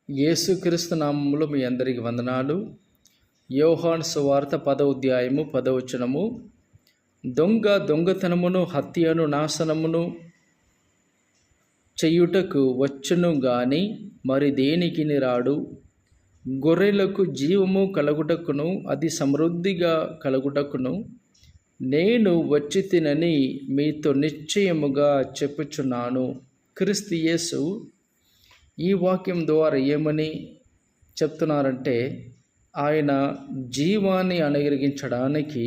యేసుక్రీస్తు నామములో మీ అందరికి వందనాలు. యోహాను సువార్త 10వ అధ్యాయము 10వ వచనము. దొంగతనమును హత్యను నాశనమును చెయ్యుటకు వచ్చును గాని మరి దేనికిని రాడు. గొర్రెలకు జీవము కలుగుటకును అది సమృద్ధిగా కలుగుటకును నేను వచ్చి తినని మీతో నిశ్చయముగా చెప్పుచున్నాను. క్రీస్తు యేసు ఈ వాక్యం ద్వారా ఏమని చెప్తున్నారంటే, ఆయన జీవాన్ని అనుగ్రహించడానికి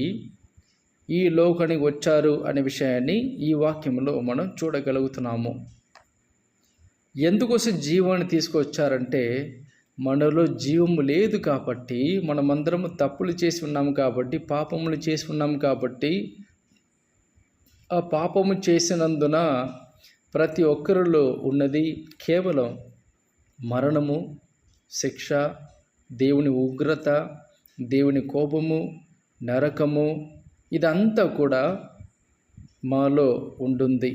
ఈ లోకానికి వచ్చారు అనే విషయాన్ని ఈ వాక్యంలో మనం చూడగలుగుతున్నాము. ఎందుకోసం జీవాన్ని తీసుకొచ్చారంటే, మనలో జీవము లేదు కాబట్టి, మనమందరము తప్పులు చేసి ఉన్నాము కాబట్టి, పాపములు చేసి ఉన్నాము కాబట్టి, ఆ పాపము చేసినందున ప్రతి ఒక్కరిలో ఉన్నది కేవలం మరణము, శిక్ష, దేవుని ఉగ్రత, దేవుని కోపము, నరకము, ఇదంతా కూడా మాలో ఉంటుంది.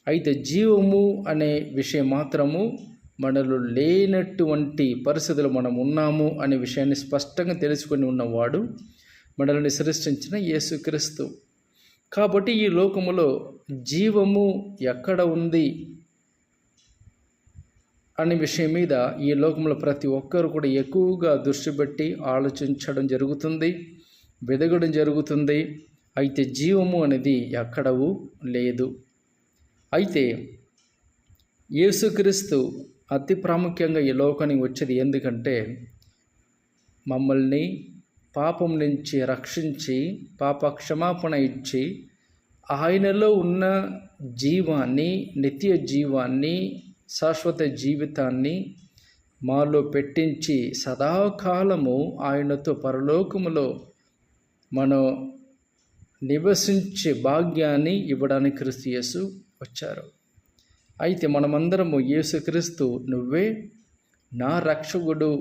అయితే జీవము అనే విషయం మాత్రము మనలో లేనటువంటి పరిస్థితులు మనం ఉన్నాము అనే విషయాన్ని స్పష్టంగా తెలుసుకొని ఉన్నవాడు మనల్ని సృష్టించిన యేసుక్రీస్తు. కాబట్టి ఈ లోకములో జీవము ఎక్కడ ఉంది అనే విషయం మీద ఈ లోకంలో ప్రతి ఒక్కరు కూడా ఎక్కువగా దృష్టి పెట్టి ఆలోచించడం జరుగుతుంది, వెదగడం జరుగుతుంది. అయితే జీవము అనేది ఎక్కడవు లేదు. అయితే యేసుక్రీస్తు అతి ప్రాముఖ్యంగా ఈ లోకానికి వచ్చేది ఎందుకంటే, మమ్మల్ని పాపం నుంచి రక్షించి పాప క్షమాపణ ఇచ్చి ఆయనలో ఉన్న జీవాన్ని, నిత్య జీవాన్ని, శాశ్వత జీవితాన్ని మాలో పెట్టించి సదాకాలము ఆయనతో పరలోకములో మనం నివసించే భాగ్యాన్ని ఇవ్వడానికి క్రీస్తు యేసు వచ్చారు. అయితే మనమందరము యేసుక్రీస్తు నువ్వే నా రక్షకుడు,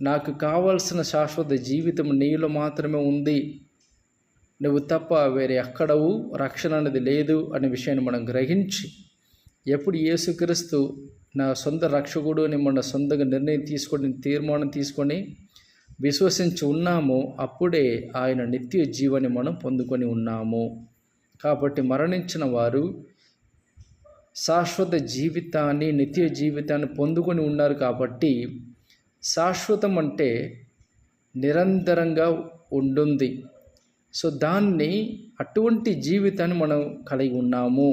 నాకు కావాల్సిన శాశ్వత జీవితం నీలో మాత్రమే ఉంది, నువ్వు తప్ప వేరే ఎక్కడవు రక్షణ అనేది లేదు అనే విషయాన్ని మనం గ్రహించి, ఎప్పుడు యేసుక్రీస్తు నా సొంత రక్షకుడు అని మన సొంతంగా నిర్ణయం తీసుకొని, తీర్మానం తీసుకొని విశ్వసించి ఉన్నామో అప్పుడే ఆయన నిత్య జీవాన్ని మనం పొందుకొని ఉన్నాము. కాబట్టి మరణించిన వారు శాశ్వత జీవితాన్ని, నిత్య జీవితాన్ని పొందుకొని ఉన్నారు. కాబట్టి శాశ్వతం అంటే నిరంతరంగా ఉంటుంది. సో దాన్ని, అటువంటి జీవితాన్ని మనం కలిగి ఉన్నాము.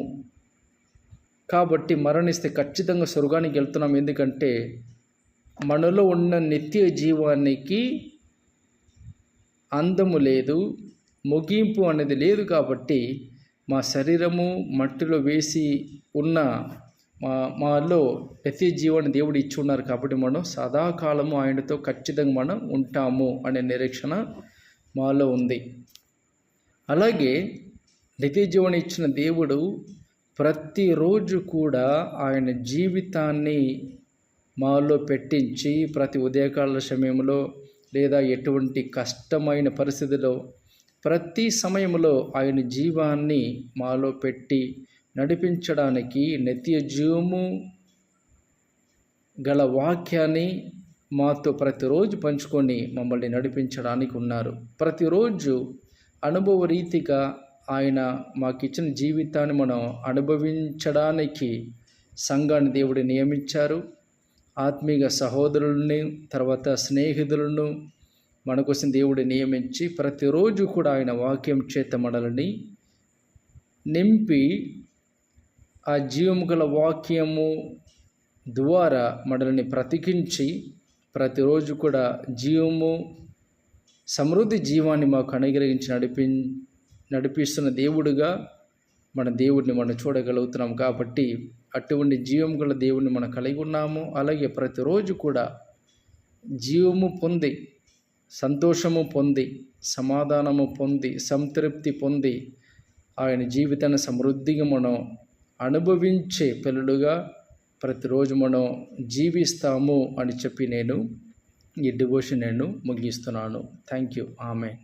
కాబట్టి మరణిస్తే ఖచ్చితంగా స్వర్గానికి వెళ్తున్నాం. ఎందుకంటే మనలో ఉన్న నిత్య జీవానికి అందము లేదు, ముగింపు అనేది లేదు. కాబట్టి మా శరీరము మట్టిలో వేసి ఉన్న మాలో నిత్య జీవాన్ని దేవుడు ఇచ్చి ఉన్నారు. కాబట్టి మనం సదాకాలము ఆయనతో ఖచ్చితంగా మనం ఉంటాము అనే నిరీక్షణ మాలో ఉంది. అలాగే నిత్య జీవాన్ని ఇచ్చిన దేవుడు ప్రతిరోజు కూడా ఆయన జీవితాన్ని మాలో పెట్టించి, ప్రతి ఉదయకాల సమయంలో లేదా ఎటువంటి కష్టమైన పరిస్థితిలో ప్రతి సమయంలో ఆయన జీవాన్ని మాలో పెట్టి నడిపించడానికి, నిత్య జీవము గల వాక్యాన్ని మాతో ప్రతిరోజు పంచుకొని మమ్మల్ని నడిపించడానికి ఉన్నారు. ప్రతిరోజు అనుభవ రీతిగా ఆయన మాకిచ్చిన జీవితాన్ని మనం అనుభవించడానికి సంఘాన్ని దేవుడు నియమించారు. ఆత్మీయ సహోదరుల్ని, తర్వాత స్నేహితులను మన కోసం దేవుడు నియమించి ప్రతిరోజు కూడా ఆయన వాక్యం చేత మనల్ని నింపి, ఆ జీవము గల వాక్యము ద్వారా మనల్ని బ్రతికించి ప్రతిరోజు కూడా జీవము, సమృద్ధి జీవాన్ని మాకు అనుగ్రహించి నడిపిస్తున్న దేవుడుగా మన దేవుడిని మనం చూడగలుగుతున్నాం. కాబట్టి అటువంటి జీవం గల దేవుడిని మనం కలిగి ఉన్నాము. అలాగే ప్రతిరోజు కూడా జీవము పొంది, సంతోషము పొంది, సమాధానము పొంది, సంతృప్తి పొంది ఆయన జీవితాన్ని సమృద్ధిగా మనం అనుభవించే పిల్లలుగా ప్రతిరోజు మనం జీవిస్తాము అని చెప్పి నేను ఈ డివోషన్ ముగిస్తున్నాను. Thank you. ఆమేన్.